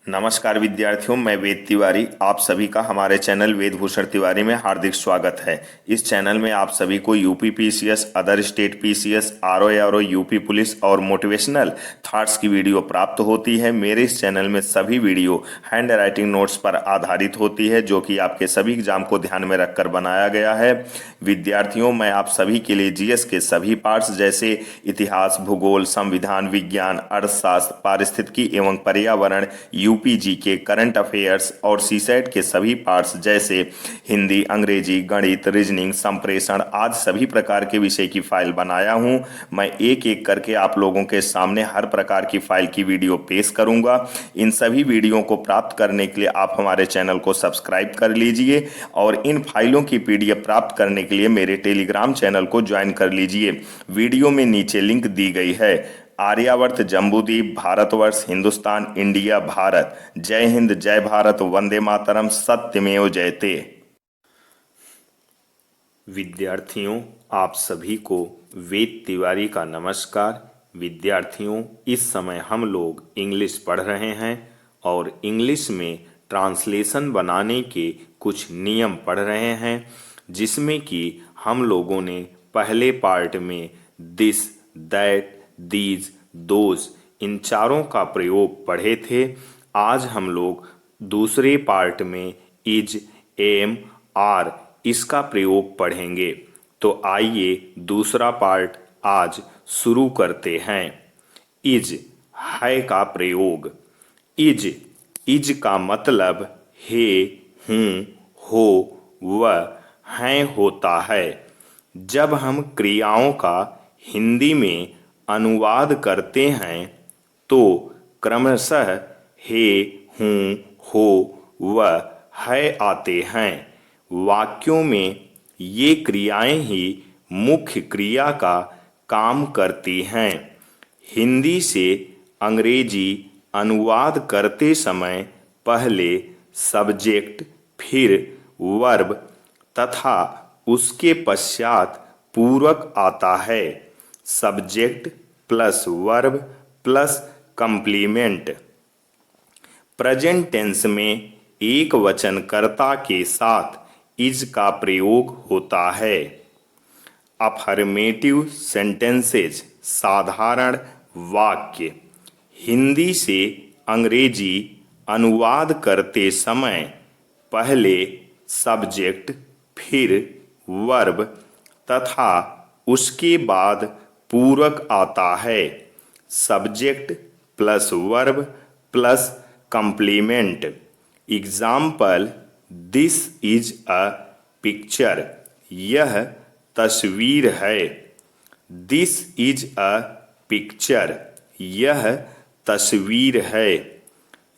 नमस्कार विद्यार्थियों, मैं वेद तिवारी। आप सभी का हमारे चैनल वेद भूषण तिवारी में हार्दिक स्वागत है। इस चैनल में आप सभी को UP PCS, other state PCS, RO UP police और मोटिवेशनल थॉट्स की वीडियो प्राप्त होती है। मेरे इस चैनल में सभी वीडियो हैंड राइटिंग नोट्स पर आधारित होती है, जो कि आपके सभी एग्जाम को ध्यान में रखकर बनाया गया है। विद्यार्थियों, मैं आप सभी के लिए जीएस के सभी पार्ट्स जैसे इतिहास, भूगोल, संविधान, विज्ञान, अर्थशास्त्र, पारिस्थितिकी एवं पर्यावरण, यूपीजी के करंट अफेयर्स और सीसेट के सभी पार्ट्स जैसे हिंदी, अंग्रेजी, गणित, रीजनिंग, संप्रेषण आदि सभी प्रकार के विषय की फाइल बनाया हूं। मैं एक एक करके आप लोगों के सामने हर प्रकार की फाइल की वीडियो पेश करूंगा। इन सभी वीडियो को प्राप्त करने के लिए आप हमारे चैनल को सब्सक्राइब कर लीजिए और इन फाइलों की पीडीएफ प्राप्त करने के लिए मेरे टेलीग्राम चैनल को ज्वाइन कर लीजिए। वीडियो में नीचे लिंक दी गई है। आर्यावर्त, जम्बूद्वीप, भारतवर्ष, हिंदुस्तान, इंडिया, भारत। जय हिंद, जय भारत, वंदे मातरम, सत्यमेव जयते। विद्यार्थियों, आप सभी को वेद तिवारी का नमस्कार। विद्यार्थियों, इस समय हम लोग इंग्लिश पढ़ रहे हैं और इंग्लिश में ट्रांसलेशन बनाने के कुछ नियम पढ़ रहे हैं, जिसमें कि हम लोगों ने पहले पार्ट में this, that, these, those in चारों का प्रयोग पढ़े थे। आज हम लोग दूसरे पार्ट में इज, एम, आर इसका प्रयोग पढ़ेंगे। तो आइए दूसरा पार्ट आज शुरू करते हैं। इज है का प्रयोग। इज का मतलब हे, हूँ, हो, व, हैं होता है। जब हम क्रियाओं का हिंदी में अनुवाद करते हैं तो क्रमशः हे, हूँ, हो, व, है आते हैं। वाक्यों में ये क्रियाएं ही मुख्य क्रिया का काम करती हैं। हिंदी से अंग्रेजी अनुवाद करते समय पहले सब्जेक्ट, फिर वर्ब तथा उसके पश्चात पूरक आता है। Subject plus verb plus complement. Present tense में एक वचनकर्ता के साथ इज का प्रयोग होता है। अफर्मेटिव सेंटेंसेज साधारण वाक्य। हिंदी से अंग्रेजी अनुवाद करते समय पहले सब्जेक्ट, फिर वर्ब तथा उसके बाद पूरक आता है। Subject plus verb plus complement. Example, this is a picture, यह तस्वीर है। दिस इज अ पिक्चर, यह तस्वीर है।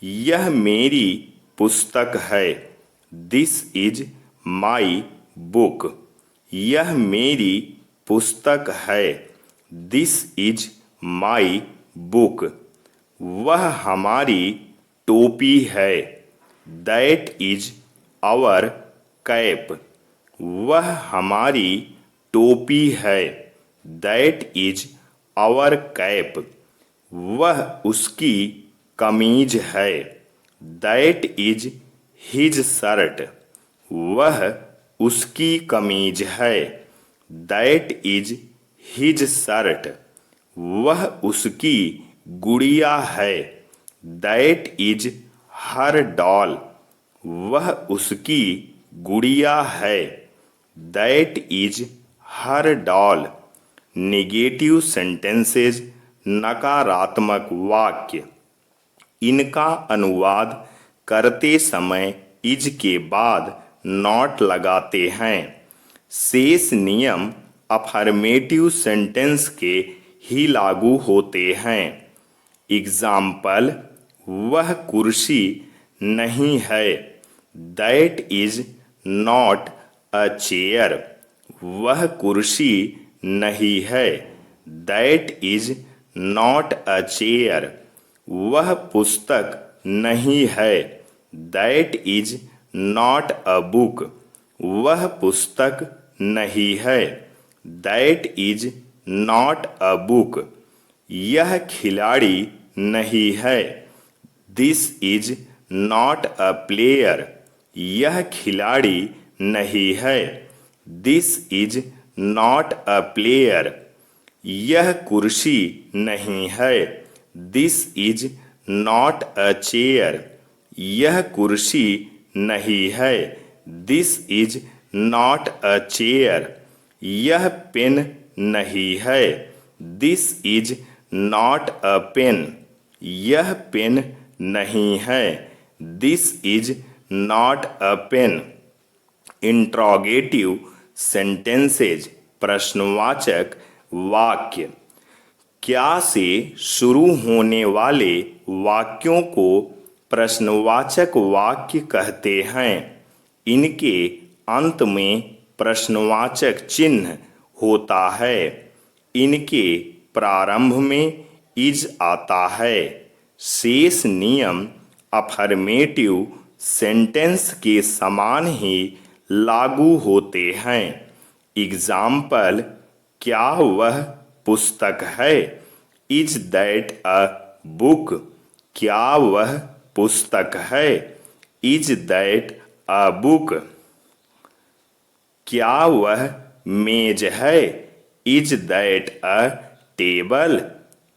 यह मेरी पुस्तक है। दिस इज माई बुक, यह मेरी पुस्तक है। This is my book. वह हमारी टोपी है। दैट इज आवर कैप, वह हमारी टोपी है। That is our cap. वह उसकी कमीज है। दैट इज हिज शर्ट, वह उसकी कमीज है। That is his shirt. वह उसकी गुड़िया है। दैट इज हर डॉल, वह उसकी गुड़िया है। That is her doll. Negative sentences नकारात्मक वाक्य। इनका अनुवाद करते समय इज के बाद नॉट लगाते हैं। शेष नियम अफर्मेटिव सेंटेंस के ही लागू होते हैं। एग्जाम्पल, वह कुर्सी नहीं है। That is not a chair, वह कुर्सी नहीं है। That is not a chair. वह पुस्तक नहीं है। That is not a book, वह पुस्तक नहीं है। That is not a book. यह खिलाड़ी नहीं है। This is not a player, यह खिलाड़ी नहीं है। This is not a player, यह कुर्सी नहीं है। This is not a chair, यह कुर्सी नहीं है। This is not a chair, यह पेन नहीं है। This is not a pen, यह पेन नहीं है। This is not a pen. Interrogative sentences, प्रश्नवाचक वाक्य। क्या से शुरू होने वाले वाक्यों को प्रश्नवाचक वाक्य कहते हैं। इनके अंत में प्रश्नवाचक चिन्ह होता है। इनके प्रारंभ में इज आता है। शेष नियम अफर्मेटिव सेंटेंस के समान ही लागू होते हैं। एग्जाम्पल, क्या वह पुस्तक है। इज दैट अ बुक, क्या वह पुस्तक है। Is that a book. क्या वह मेज है। इज दैट अ टेबल,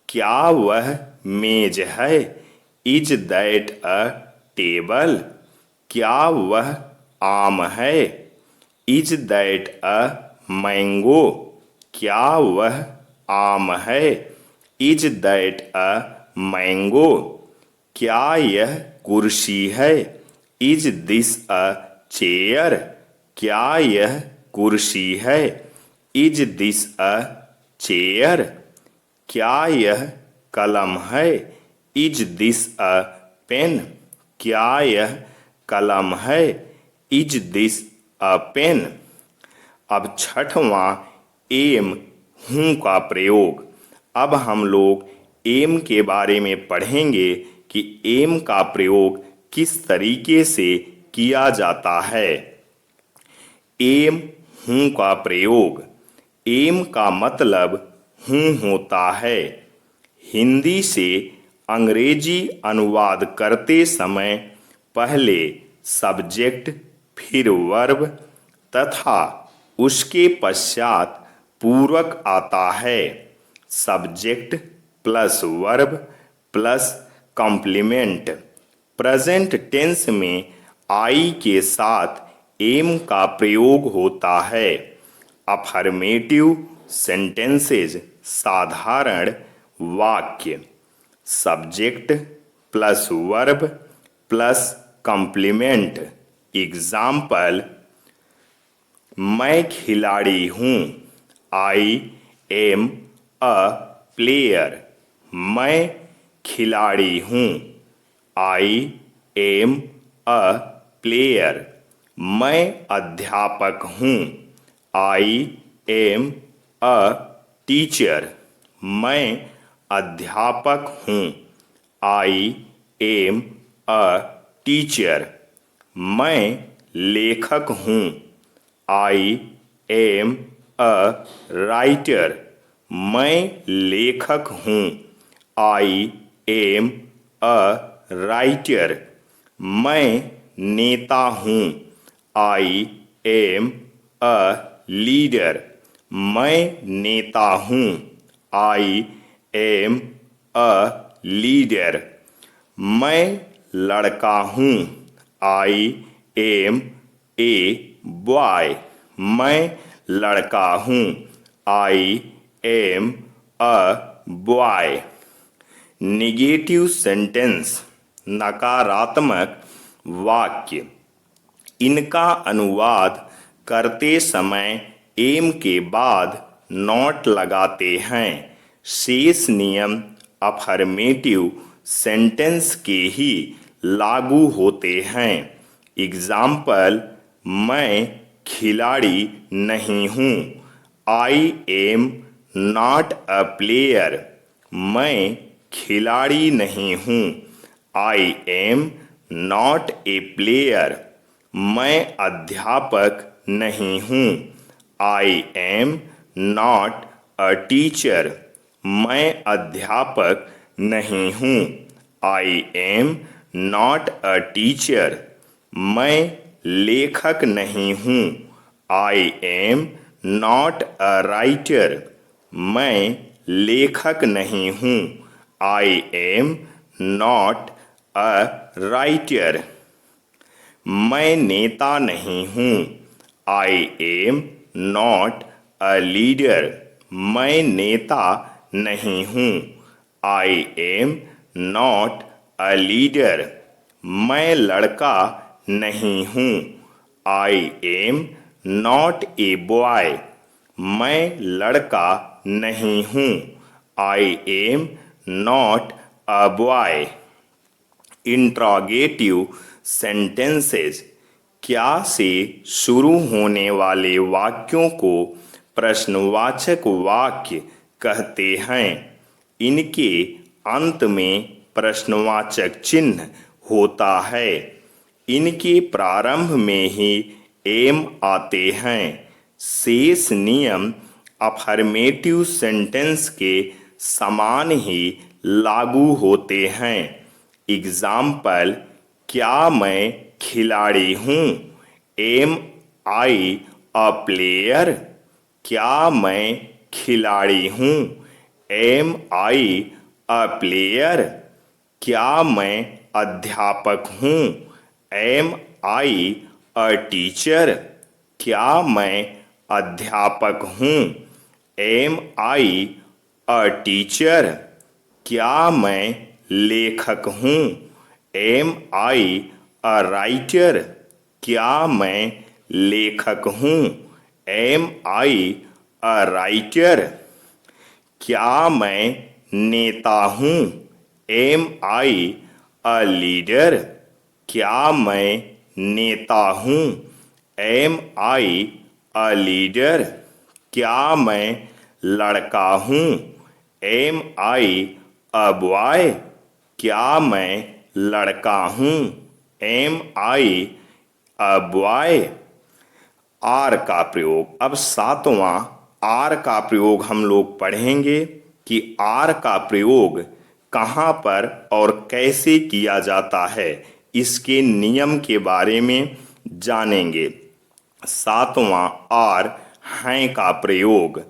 क्या वह मेज है। Is that a table. क्या वह आम है। इज दैट अ मैंगो, क्या वह आम है। Is that a mango. क्या यह कुर्सी है। इज दिस अ चेयर, क्या यह कुर्सी है। Is this a chair. क्या यह कलम है। इज दिस अ पेन, क्या यह कलम है। Is this a pen. अब छठवां एम हूँ का प्रयोग। अब हम लोग एम के बारे में पढ़ेंगे कि एम का प्रयोग किस तरीके से किया जाता है। एम हूँ का प्रयोग। एम का मतलब हूँ होता है। हिंदी से अंग्रेजी अनुवाद करते समय पहले सब्जेक्ट, फिर वर्ब तथा उसके पश्चात पूरक आता है। Subject plus verb plus complement. Present tense में आई के साथ एम का प्रयोग होता है। अफर्मेटिव सेंटेंसेज, साधारण वाक्य। Subject plus verb plus complement. Example, मैं खिलाड़ी हूँ। I am a player. मैं खिलाड़ी हूँ। I am a player. मैं अध्यापक हूँ। I am a teacher. मैं अध्यापक हूँ। I am a teacher. मैं लेखक हूँ। I am a writer. मैं लेखक हूँ। I am a writer. मैं नेता हूँ। I am a leader. मैं नेता हूँ। I am a leader. मैं लड़का हूँ। I M a boy. मैं लड़का हूँ। I am a boy. Negative sentence, नकारात्मक वाक्य। इनका अनुवाद करते समय एम के बाद नॉट लगाते हैं। शेष नियम अफर्मेटिव सेंटेंस के ही लागू होते हैं। एग्जाम्पल, मैं खिलाड़ी नहीं हूँ। I am not a player. मैं खिलाड़ी नहीं हूँ। I am not a player. मैं अध्यापक नहीं हूँ। I am not a teacher. मैं अध्यापक नहीं हूँ। I am not a teacher. मैं लेखक नहीं हूँ। I am not a writer. मैं लेखक नहीं हूँ। I am not a writer. मैं नेता नहीं हूँ। I am not a leader. मैं नेता नहीं हूँ। I am not a leader. मैं लड़का नहीं हूँ। I am not a boy. मैं लड़का नहीं हूँ। I am not a boy. Interrogative sentences क्या से शुरू होने वाले वाक्यों को प्रश्नवाचक वाक्य कहते हैं। इनके अंत में प्रश्नवाचक चिन्ह होता है। इनके प्रारंभ में ही एम आते हैं। शेष नियम अफर्मेटिव सेंटेंस के समान ही लागू होते हैं। एग्जाम्पल, क्या मैं खिलाड़ी हूँ? Am I a player? क्या मैं खिलाड़ी हूँ? Am I a player? क्या मैं अध्यापक हूँ? Am I a teacher? क्या मैं अध्यापक हूँ? Am I a teacher? क्या मैं लेखक हूँ? Am I a writer? क्या मैं लेखक हूँ? Am I a writer? क्या मैं नेता हूँ? Am I a leader? क्या मैं नेता हूँ? Am I a leader? क्या मैं लड़का हूँ? Am I a boy? क्या मैं लड़का हूँ? Am I a boy? Are का प्रयोग। अब सातवां आर का प्रयोग हम लोग पढ़ेंगे कि आर का प्रयोग कहाँ पर और कैसे किया जाता है। इसके नियम के बारे में जानेंगे। सातवां आर हैं का प्रयोग।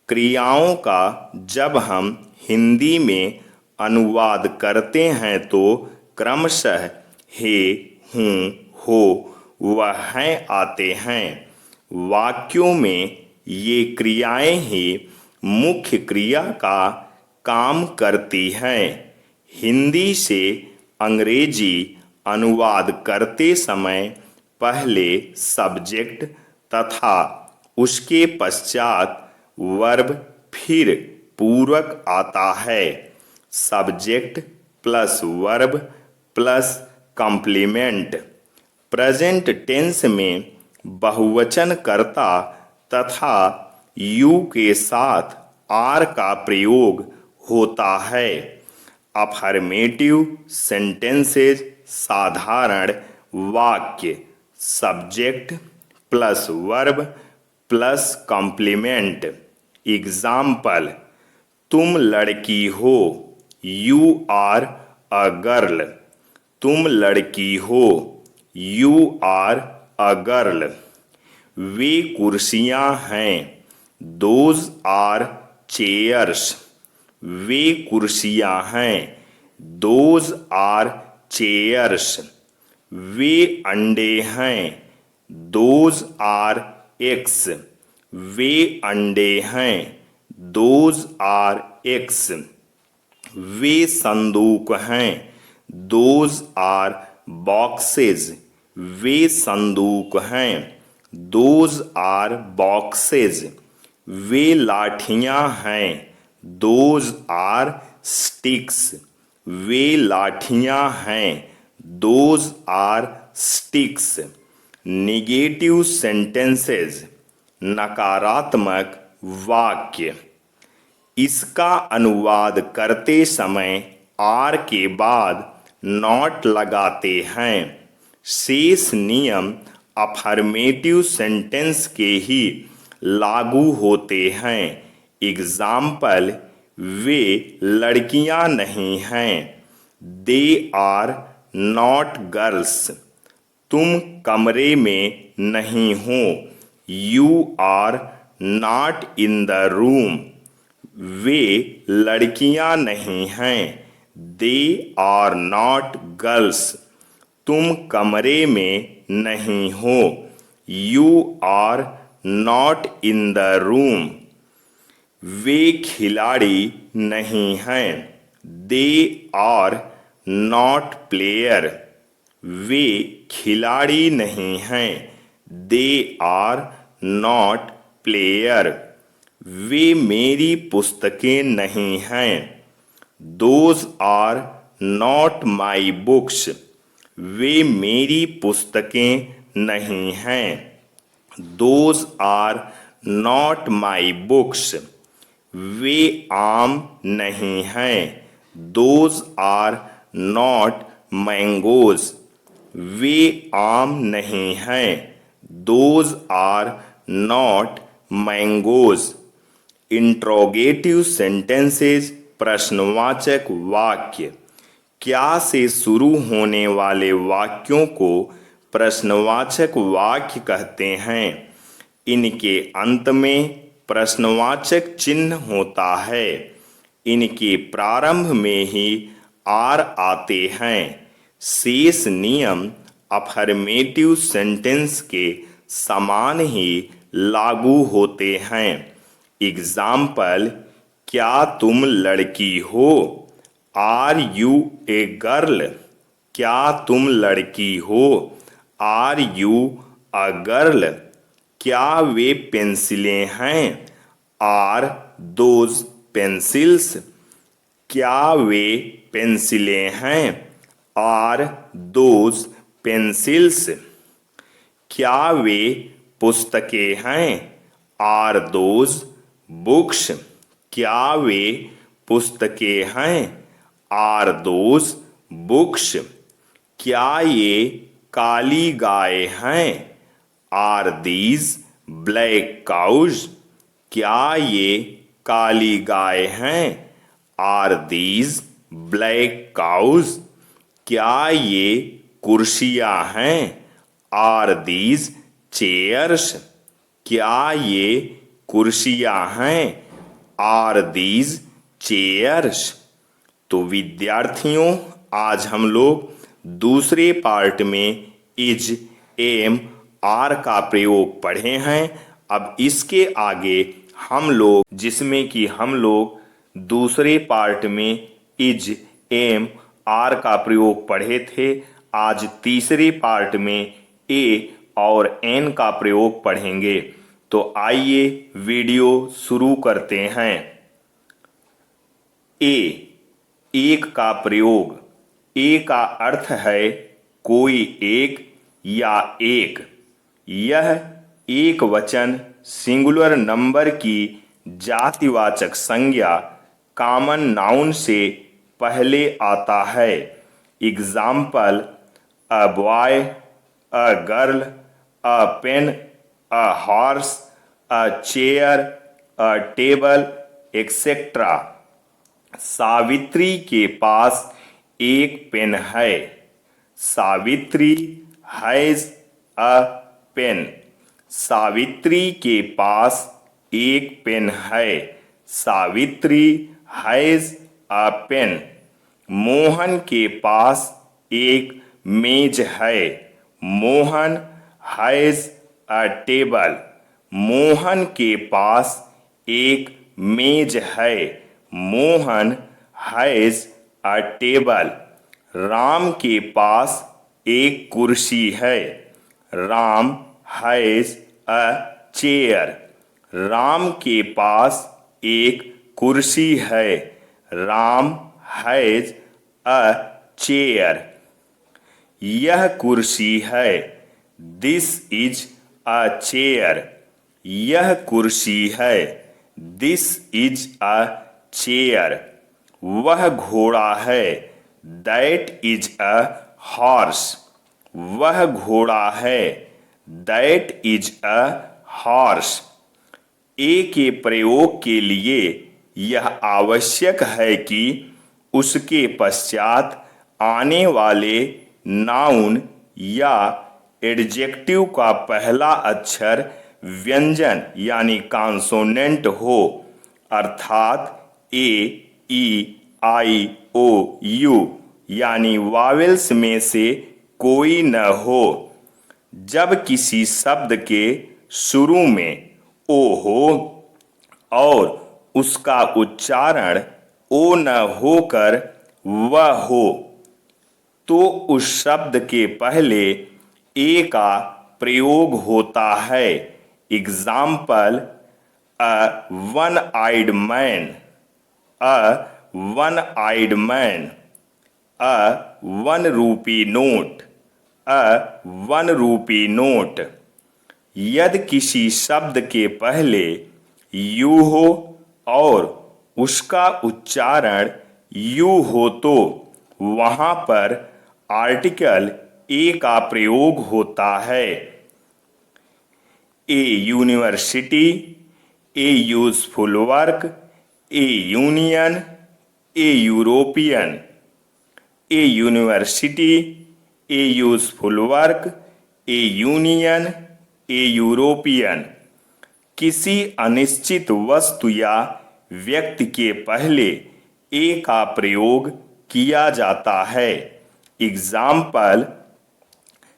क्रियाओं का जब हम हिंदी में अनुवाद करते हैं तो क्रमशः हे, हूँ, हो व हैं आते हैं। वाक्यों में ये क्रियाएं ही मुख्य क्रिया का काम करती हैं। हिंदी से अंग्रेजी अनुवाद करते समय पहले सब्जेक्ट तथा उसके पश्चात वर्ब फिर पूरक आता है। Subject plus verb plus complement. Present tense में बहुवचन कर्ता तथा यू के साथ आर का प्रयोग होता है। अफर्मेटिव सेंटेंसेस साधारण वाक्य subject plus verb plus complement. Example, तुम लड़की हो। You are a girl. तुम लड़की हो। You are a girl. वे कुर्सियां हैं। Those are chairs. वे कुर्सियां हैं। Those are chairs. वे अंडे हैं। Those are eggs. वे अंडे हैं। Those are eggs. वे संदूक हैं। Those are boxes. वे संदूक हैं। Those are boxes. वे लाठियां हैं। Those are sticks. वे लाठियां हैं। Those are sticks. Negative sentences नकारात्मक वाक्य। इसका अनुवाद करते समय आर के बाद नॉट लगाते हैं। शेष नियम अफर्मेटिव सेंटेंस के ही लागू होते हैं। एग्जाम्पल, वे लड़कियां नहीं हैं। They are not girls. तुम कमरे में नहीं हो। You are not in the room. वे लड़कियां नहीं हैं। They are not girls. तुम कमरे में नहीं हो। You are not in the room. वे खिलाड़ी नहीं हैं। They are not player. वे खिलाड़ी नहीं हैं। They are not player. वे मेरी पुस्तकें नहीं हैं। Those are not my books. वे मेरी पुस्तकें नहीं हैं। Those are not my books. वे आम नहीं हैं। Those are not mangoes. वे आम नहीं हैं। Those are not mangoes. Interrogative sentences प्रश्नवाचक वाक्य। क्या से शुरू होने वाले वाक्यों को प्रश्नवाचक वाक्य कहते हैं। इनके अंत में प्रश्नवाचक चिन्ह होता है। इनके प्रारंभ में ही आर आते हैं। शेष नियम अफर्मेटिव सेंटेंस के समान ही लागू होते हैं। एग्जाम्पल, क्या तुम लड़की हो। Are you a girl. क्या तुम लड़की हो। Are you a girl. क्या वे पेंसिलें हैं। Are those pencils. क्या वे पेंसिलें हैं। Are those pencils. क्या वे पुस्तकें हैं। Are those books. क्या वे पुस्तकें हैं। Are those books. क्या ये काली गाय हैं। Are these black cows. क्या ये काली गाय हैं। Are these black cows. क्या ये कुर्सियां हैं। Are these chairs. क्या ये कुर्सियां हैं। Are these chairs. तो विद्यार्थियों, आज हम लोग दूसरे पार्ट में इज, एम, आर का प्रयोग पढ़े हैं। अब इसके आगे हम लोग, जिसमें कि हम लोग दूसरे पार्ट में इज, एम, आर का प्रयोग पढ़े थे, आज तीसरे पार्ट में ए और एन का प्रयोग पढ़ेंगे। तो आइए वीडियो शुरू करते हैं। एक का प्रयोग। ए का अर्थ है कोई एक या एक। यह एक वचन सिंगुलर नंबर की जातिवाचक संज्ञा कॉमन नाउन से पहले आता है। Example, a boy, a girl, a pen, a horse, a chair, a table, etcetera. Savitri के पास एक पेन है। Savitri has a pen. Savitri के पास एक पेन है। Savitri has a pen. Mohan के पास एक मेज है। Mohan has a table. Mohan के पास एक मेज है। Mohan has a table. Ram के पास एक कुर्सी है। Ram has a chair. Ram के पास एक कुर्सी है। Ram has a chair. यह कुर्सी है। This is a chair. यह कुर्सी है। This is a chair. वह घोड़ा है। That is a horse. वह घोड़ा है। That is a horse. A के प्रयोग के लिए यह आवश्यक है कि उसके पश्चात आने वाले नाउन या एडजेक्टिव का पहला अक्षर व्यंजन यानी कॉन्सोनेंट हो, अर्थात ए, ई, आई, ओ, यू यानी वावेल्स में से कोई न हो। जब किसी शब्द के शुरू में ओ हो और उसका उच्चारण ओ न होकर वह हो, तो उस शब्द के पहले ए का प्रयोग होता है। Example, a one eyed man, a one eyed man, a one rupee note, a one rupee note. यदि किसी शब्द के पहले यू हो और उसका उच्चारण यू हो तो वहां पर आर्टिकल ए का प्रयोग होता है। A university, a useful work, a union, a European. A university, a useful work, a union, a European. किसी अनिश्चित वस्तु या व्यक्ति के पहले ए का प्रयोग किया जाता है। Example,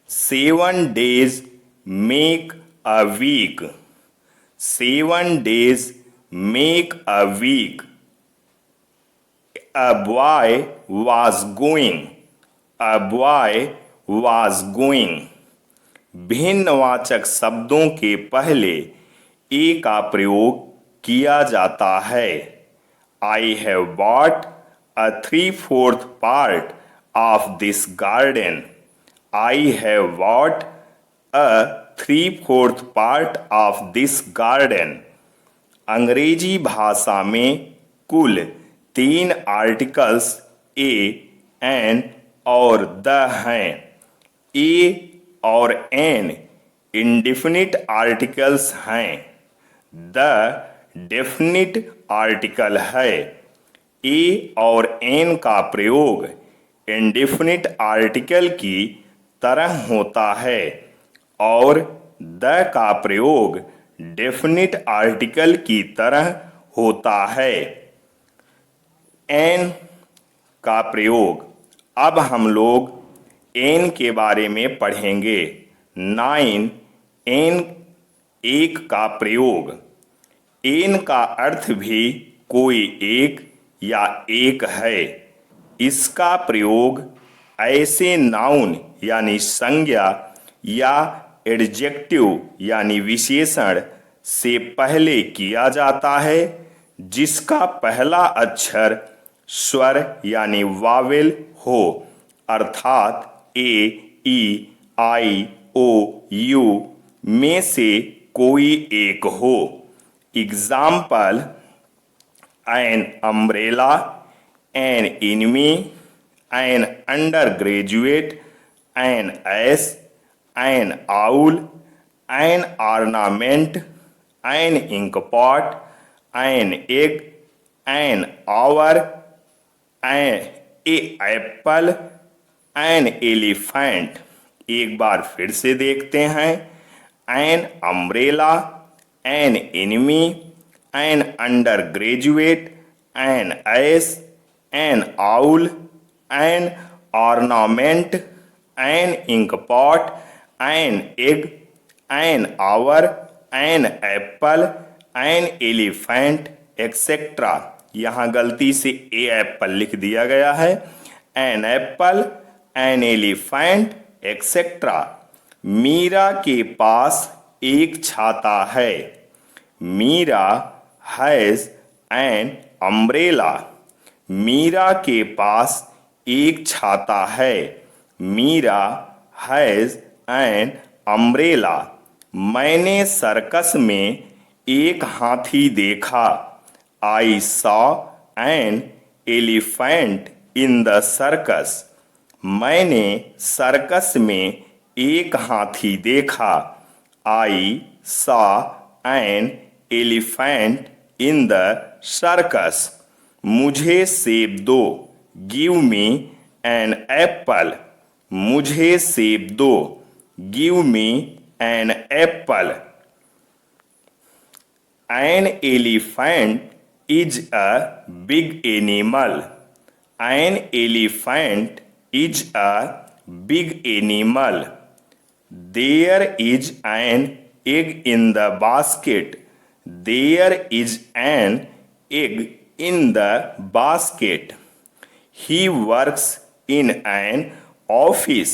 7 days make a week, 7 days make a week. A boy was going, a boy was going। भिन्नवाचक शब्दों के पहले ए का प्रयोग किया जाता है। I have bought a 3/4 part of this garden। I have bought a 3/4 part of this garden। अंग्रेजी भाषा में कुल 3 आर्टिकल्स ए, एन और द हैं। ए और एन इंडेफिनिट आर्टिकल्स हैं, द डेफिनिट आर्टिकल है। ए और एन का प्रयोग इंडेफिनिट आर्टिकल की तरह होता है और द का प्रयोग डेफिनिट आर्टिकल की तरह होता है। एन का प्रयोग, अब हम लोग एन के बारे में पढ़ेंगे। 9 एन, एक का प्रयोग। एन का अर्थ भी कोई एक या एक है। इसका प्रयोग ऐसे नाउन यानी संज्ञा या एडजेक्टिव यानी विशेषण से पहले किया जाता है जिसका पहला अक्षर स्वर यानी वावेल हो, अर्थात ए, ई, आई, ओ, यू में से कोई एक हो। Example, an umbrella, an enemy, an undergraduate, an S, an owl, an ornament, an inkpot, an egg, an hour, a apple, an elephant. एक बार फिर से देखते हैं। An umbrella, an enemy, an undergraduate, an S, an owl, an ornament, an inkpot, an egg, an hour, an apple, an elephant etcetera. यहाँ गलती से a apple लिख दिया गया है। An apple, an elephant etcetera. Meera के पास एक छाता है। Meera has an umbrella. Meera के पास एक छाता है। Meera has an umbrella. मैंने सर्कस में एक हाथी देखा। I saw an elephant in the circus। मैंने सर्कस में एक हाथी देखा। I saw an elephant in the circus। मुझे सेब दो। Give me एन एप्पल, मुझे सेब दो। Give me an apple. An elephant is a big animal. An elephant is a big animal. There is an egg in the basket. There is an egg in the basket. He works in an office.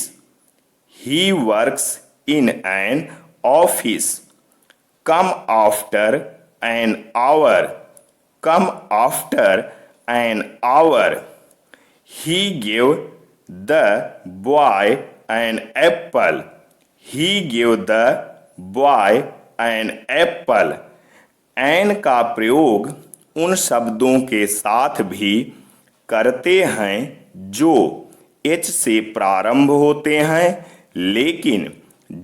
He works in an office. Come after an hour. Come after an hour. He gave the boy an apple. He gave the boy an apple. An का प्रयोग उन शब्दों के साथ भी करते हैं जो एच से प्रारंभ होते हैं लेकिन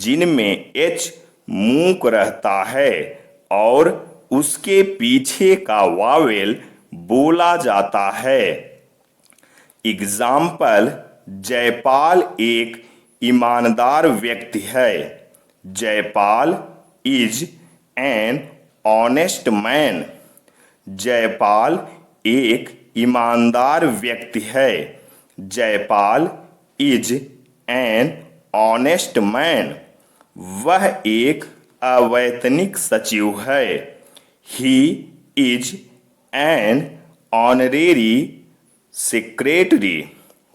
जिनमें एच मूक रहता है और उसके पीछे का वावेल बोला जाता है। एग्जाम्पल, जयपाल एक ईमानदार व्यक्ति है। Jaipal is an honest man. Jaipal एक ईमानदार व्यक्ति है। Jaipal is an honest man. वह एक अवैतनिक सचिव है। He is an honorary secretary.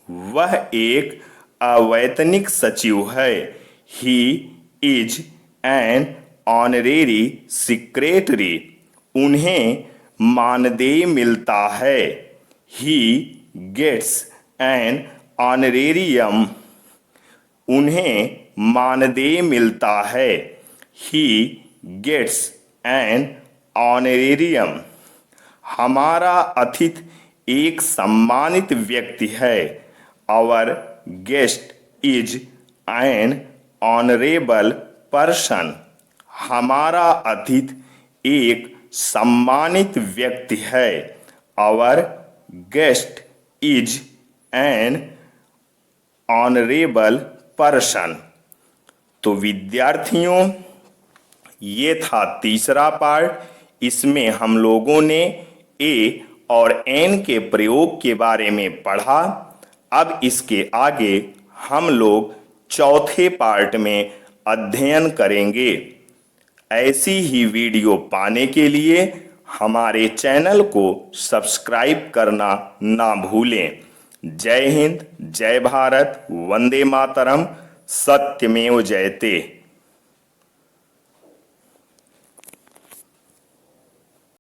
वह एक अवैतनिक सचिव है। He is an honorary secretary. उन्हें मानदेय मिलता है। He gets an honorarium. उन्हें मानदेय मिलता है। He gets an honorarium. हमारा अतिथि एक सम्मानित व्यक्ति है। Our guest is an honorable person. हमारा अतिथि एक सम्मानित व्यक्ति है। Our guest is an honorable person. तो विद्यार्थियों, ये था तीसरा पार्ट। इसमें हम लोगों ने ए और एन के प्रयोग के बारे में पढ़ा। अब इसके आगे हम लोग चौथे पार्ट में अध्ययन करेंगे। ऐसी ही वीडियो पाने के लिए हमारे चैनल को सब्सक्राइब करना ना भूलें। जय हिंद, जय भारत, वंदे मातरम, सत्यमेव जयते।